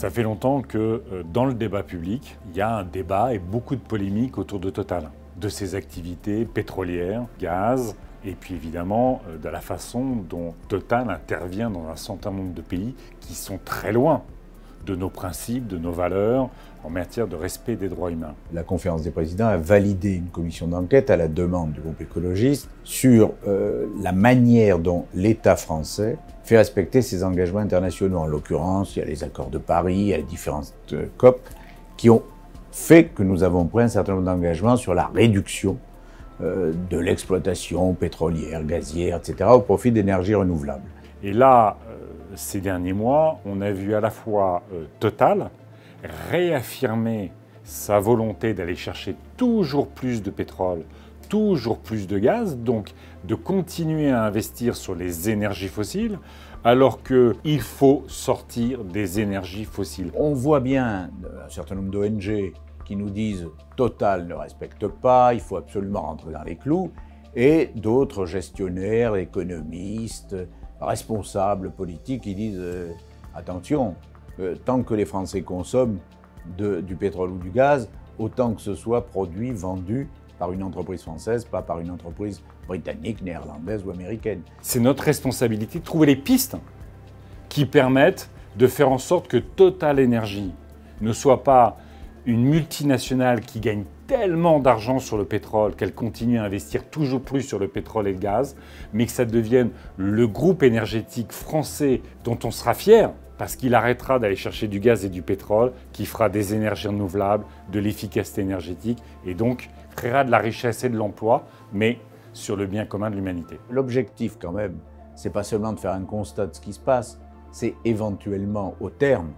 Ça fait longtemps que dans le débat public, il y a un débat et beaucoup de polémiques autour de Total, de ses activités pétrolières, gaz, et puis évidemment de la façon dont Total intervient dans un certain nombre de pays qui sont très loin de nos principes, de nos valeurs en matière de respect des droits humains. La conférence des présidents a validé une commission d'enquête à la demande du groupe écologiste sur la manière dont l'État français fait respecter ses engagements internationaux. En l'occurrence, il y a les accords de Paris, il y a les différentes COP qui ont fait que nous avons pris un certain nombre d'engagements sur la réduction de l'exploitation pétrolière, gazière, etc. au profit d'énergies renouvelables. Et là, ces derniers mois, on a vu à la fois Total réaffirmer sa volonté d'aller chercher toujours plus de pétrole, toujours plus de gaz, donc de continuer à investir sur les énergies fossiles, alors qu'il faut sortir des énergies fossiles. On voit bien un certain nombre d'ONG qui nous disent « Total ne respecte pas, il faut absolument rentrer dans les clous », et d'autres gestionnaires, économistes, responsables politiques qui disent attention, tant que les Français consomment du pétrole ou du gaz, autant que ce soit produit, vendu par une entreprise française, pas par une entreprise britannique, néerlandaise ou américaine. C'est notre responsabilité de trouver les pistes qui permettent de faire en sorte que Total Energy ne soit pas une multinationale qui gagne tellement d'argent sur le pétrole qu'elle continue à investir toujours plus sur le pétrole et le gaz, mais que ça devienne le groupe énergétique français dont on sera fier parce qu'il arrêtera d'aller chercher du gaz et du pétrole, qui fera des énergies renouvelables, de l'efficacité énergétique et donc créera de la richesse et de l'emploi, mais sur le bien commun de l'humanité. L'objectif quand même, c'est pas seulement de faire un constat de ce qui se passe, c'est éventuellement au terme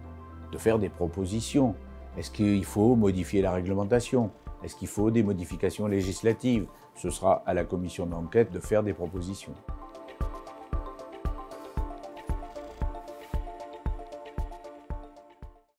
de faire des propositions. Est-ce qu'il faut modifier la réglementation? Est-ce qu'il faut des modifications législatives? Ce sera à la commission d'enquête de faire des propositions.